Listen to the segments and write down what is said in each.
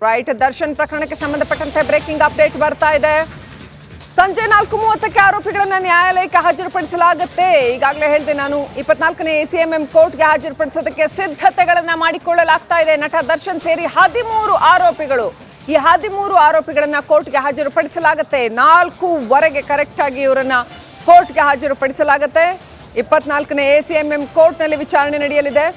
Right, Darshan ಪ್ರಕರಣಕ್ಕೆ ಸಂಬಂಧಪಟ್ಟಂತೆ breaking update ಬರ್ತಾ ಇದೆ. ಸಂಜೆ 4:30ಕ್ಕೆ ಆರೋಪಿಗಳನ್ನ ನ್ಯಾಯಾಲಯಕ್ಕೆ ಹಾಜರುಪಡಿಸಲಾಗುತ್ತೆ. ಈಗಾಗಲೇ ಹೇಳಿದೆ ನಾನು, 24ನೇ ACMM ಕೋರ್ಟ್ಗೆ ಹಾಜರುಪಡಿಸೋದಕ್ಕೆ ಸಿದ್ಧತೆಗಳನ್ನ ಮಾಡಿಕೊಳ್ಳಲಾಗ್ತಾ ಇದೆ. ನಟ ದರ್ಶನ್ ಸೇರಿ 13 ಆರೋಪಿಗಳು, ಈ 13 ಆರೋಪಿಗಳನ್ನ ಕೋರ್ಟ್ಗೆ ಹಾಜರುಪಡಿಸಲಾಗುತ್ತೆ. 4:15ಕ್ಕೆ ಕರೆಕ್ಟ್ ಆಗಿ ಇವರನ್ನ ಕೋರ್ಟ್ಗೆ ಹಾಜರುಪಡಿಸಲಾಗುತ್ತೆ. 24ನೇ ACMM ಕೋರ್ಟ್ನಲ್ಲಿ ವಿಚಾರಣೆ ನಡೆಯಲಿದೆ.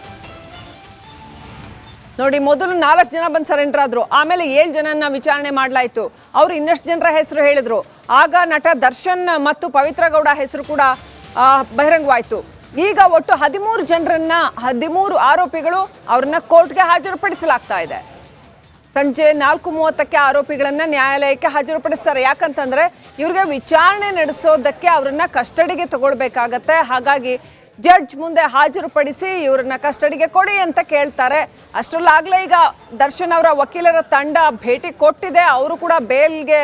ನೋಡಿ, ಮೊದಲು 4 ಜನ ಬಂದು ಸರೆಂಡರ್ ಆದ್ರು, ಆಮೇಲೆ 7 ಜನನ್ನ ವಿಚಾರಣೆ ಮಾಡಲಾಯಿತು. ಅವರು ಇನ್ನಷ್ಟು ಜನರ ಹೆಸರು ಹೇಳಿದ್ರು. ಆಗ ನಟ ದರ್ಶನ್ ಮತ್ತು ಪವಿತ್ರ ಗೌಡ ಹೆಸರು ಕೂಡ ಬಹಿರಂಗವಾಯಿತು. ಈಗ ಒಟ್ಟು 13 ಜನರನ್ನ, 13 ಆರೋಪಿಗಳು, ಅವ್ರನ್ನ ಕೋರ್ಟ್ಗೆ ಹಾಜರುಪಡಿಸಲಾಗ್ತಾ ಇದೆ. ಸಂಜೆ 4:30ಕ್ಕೆ ಆರೋಪಿಗಳನ್ನ ನ್ಯಾಯಾಲಯಕ್ಕೆ ಹಾಜರುಪಡಿಸ್ತಾರೆ. ಯಾಕಂತಂದ್ರೆ ಇವ್ರಿಗೆ ವಿಚಾರಣೆ ನಡೆಸೋದಕ್ಕೆ ಅವ್ರನ್ನ ಕಸ್ಟಡಿಗೆ ತಗೊಳ್ಬೇಕಾಗತ್ತೆ. ಹಾಗಾಗಿ ಜಡ್ಜ್ ಮುಂದೆ ಹಾಜರುಪಡಿಸಿ ಇವ್ರನ್ನ ಕಸ್ಟಡಿಗೆ ಕೊಡಿ ಅಂತ ಕೇಳ್ತಾರೆ. ಅಷ್ಟರಲ್ಲಾಗಲೇ ಈಗ ದರ್ಶನ್ ಅವರ ವಕೀಲರ ತಂಡ ಭೇಟಿ ಕೊಟ್ಟಿದೆ. ಅವರು ಕೂಡ ಬೇಲ್ಗೆ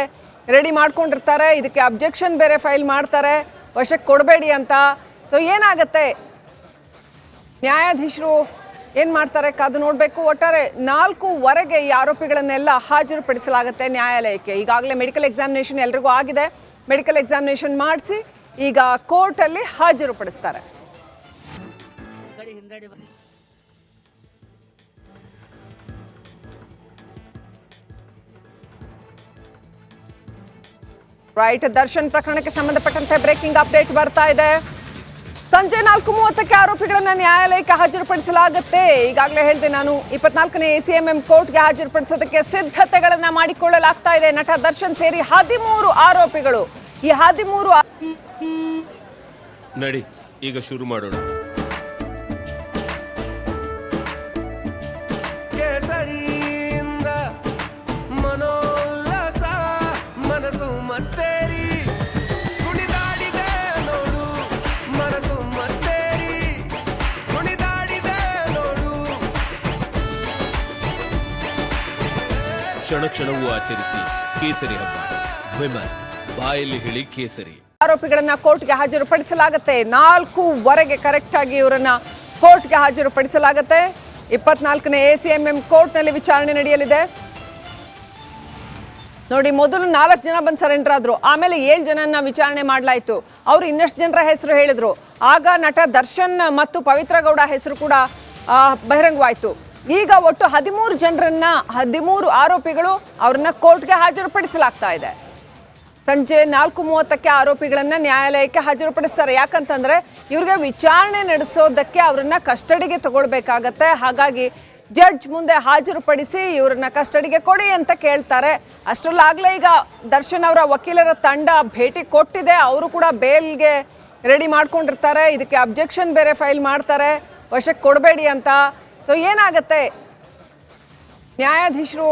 ರೆಡಿ ಮಾಡ್ಕೊಂಡಿರ್ತಾರೆ. ಇದಕ್ಕೆ ಅಬ್ಜೆಕ್ಷನ್ ಬೇರೆ ಫೈಲ್ ಮಾಡ್ತಾರೆ, ವಶಕ್ಕೆ ಕೊಡಬೇಡಿ ಅಂತ. ಸೊ ಏನಾಗತ್ತೆ, ನ್ಯಾಯಾಧೀಶರು ಏನು ಮಾಡ್ತಾರೆ ಕಾದು ನೋಡಬೇಕು. ಒಟ್ಟಾರೆ 4:15ಕ್ಕೆ ಈ ಆರೋಪಿಗಳನ್ನೆಲ್ಲ ಹಾಜರುಪಡಿಸಲಾಗುತ್ತೆ ನ್ಯಾಯಾಲಯಕ್ಕೆ. ಈಗಾಗಲೇ ಮೆಡಿಕಲ್ ಎಕ್ಸಾಮಿನೇಷನ್ ಎಲ್ರಿಗೂ ಆಗಿದೆ. ಮೆಡಿಕಲ್ ಎಕ್ಸಾಮಿನೇಷನ್ ಮಾಡಿಸಿ ಈಗ ಕೋರ್ಟಲ್ಲಿ ಹಾಜರುಪಡಿಸ್ತಾರೆ. ರೈಟ್, ದರ್ಶನ್ ಪ್ರಕರಣಕ್ಕೆ ಸಂಬಂಧಪಟ್ಟಂತೆ ಬ್ರೇಕಿಂಗ್ ಅಪ್ಡೇಟ್ ಬರ್ತಾ ಇದೆ. ಸಂಜೆ 4:30ಕ್ಕೆ ಆರೋಪಿಗಳನ್ನ ನ್ಯಾಯಾಲಯಕ್ಕೆ ಹಾಜರುಪಡಿಸಲಾಗುತ್ತೆ. ಈಗಾಗಲೇ ಹೇಳಿದೆ ನಾನು, 24ನೇ ACMM ಕೋರ್ಟ್ಗೆ ಹಾಜರುಪಡಿಸೋದಕ್ಕೆ ಸಿದ್ಧತೆಗಳನ್ನ ಮಾಡಿಕೊಳ್ಳಲಾಗ್ತಾ ಇದೆ. ನಟ ದರ್ಶನ್ ಸೇರಿ 13 ಆರೋಪಿಗಳು, ಈ 13 ನಡಿ ಈಗ ಶುರು ಮಾಡೋಣ. ಮನೋಲ್ಲಾಸ ಮನಸ್ಸು ಮತ್ತೇರಿ ಕುಣಿದಾಡಿದೆ ನೋಡು, ಮನಸ್ಸು ಮತ್ತೇರಿ ಕುಣಿದಾಡಿದೆ ನೋಡು. ಕ್ಷಣ ಕ್ಷಣವೂ ಆಚರಿಸಿ ಕೇಸರಿ ಹಬ್ಬ. ವಿಮಲ್ ಬಾಯಲ್ಲಿ ಹೇಳಿ ಕೇಸರಿ. ಆರೋಪಿಗಳನ್ನ ಕೋರ್ಟ್ಗೆ ಹಾಜರುಪಡಿಸಲಾಗುತ್ತೆ. 4:15ಕ್ಕೆ ಕರೆಕ್ಟ್ ಆಗಿ ಇವರನ್ನ ಕೋರ್ಟ್ಗೆ ಹಾಜರುಪಡಿಸಲಾಗುತ್ತೆ. 24ನೇ ACMM ಕೋರ್ಟ್ನಲ್ಲಿ ವಿಚಾರಣೆ ನಡೆಯಲಿದೆ. ನೋಡಿ, ಮೊದಲು 4 ಜನ ಬಂದು ಸರೆಂಡರ್ ಆದ್ರು, ಆಮೇಲೆ 7 ಜನನ್ನ ವಿಚಾರಣೆ ಮಾಡಲಾಯಿತು. ಅವರು ಇನ್ನಷ್ಟು ಜನರ ಹೆಸರು ಹೇಳಿದ್ರು. ಆಗ ನಟ ದರ್ಶನ್ ಮತ್ತು ಪವಿತ್ರ ಗೌಡ ಹೆಸರು ಕೂಡ ಬಹಿರಂಗವಾಯಿತು. ಈಗ ಒಟ್ಟು 13 ಜನರನ್ನ, 13 ಆರೋಪಿಗಳು, ಅವ್ರನ್ನ ಕೋರ್ಟ್ಗೆ ಹಾಜರುಪಡಿಸಲಾಗ್ತಾ ಇದೆ. ಸಂಜೆ 4:30ಕ್ಕೆ ಆರೋಪಿಗಳನ್ನ ನ್ಯಾಯಾಲಯಕ್ಕೆ ಹಾಜರುಪಡಿಸ್ತಾರೆ. ಯಾಕಂತಂದ್ರೆ ಇವ್ರಿಗೆ ವಿಚಾರಣೆ ನಡೆಸೋದಕ್ಕೆ ಅವ್ರನ್ನ ಕಸ್ಟಡಿಗೆ ತಗೊಳ್ಬೇಕಾಗತ್ತೆ. ಹಾಗಾಗಿ ಜಡ್ಜ್ ಮುಂದೆ ಹಾಜರುಪಡಿಸಿ ಇವ್ರನ್ನ ಕಸ್ಟಡಿಗೆ ಕೊಡಿ ಅಂತ ಕೇಳ್ತಾರೆ. ಅಷ್ಟರಲ್ಲಾಗಲೇ ಈಗ ದರ್ಶನ್ ಅವರ ವಕೀಲರ ತಂಡ ಭೇಟಿ ಕೊಟ್ಟಿದೆ. ಅವರು ಕೂಡ ಬೇಲ್ಗೆ ರೆಡಿ ಮಾಡ್ಕೊಂಡಿರ್ತಾರೆ. ಇದಕ್ಕೆ ಅಬ್ಜೆಕ್ಷನ್ ಬೇರೆ ಫೈಲ್ ಮಾಡ್ತಾರೆ, ವಶಕ್ಕೆ ಕೊಡಬೇಡಿ ಅಂತ. ಸೊ ಏನಾಗತ್ತೆ, ನ್ಯಾಯಾಧೀಶರು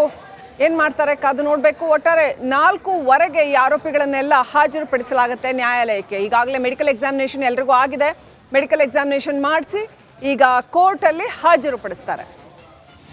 ಏನು ಮಾಡ್ತಾರೆ ಕಾದು ನೋಡಬೇಕು. ಒಟ್ಟಾರೆ 4:15ಕ್ಕೆ ಈ ಆರೋಪಿಗಳನ್ನೆಲ್ಲ ಹಾಜರುಪಡಿಸಲಾಗುತ್ತೆ ನ್ಯಾಯಾಲಯಕ್ಕೆ. ಈಗಾಗಲೇ ಮೆಡಿಕಲ್ ಎಕ್ಸಾಮಿನೇಷನ್ ಎಲ್ರಿಗೂ ಆಗಿದೆ. ಮೆಡಿಕಲ್ ಎಕ್ಸಾಮಿನೇಷನ್ ಮಾಡಿಸಿ ಈಗ ಕೋರ್ಟಲ್ಲಿ ಹಾಜರುಪಡಿಸ್ತಾರೆ.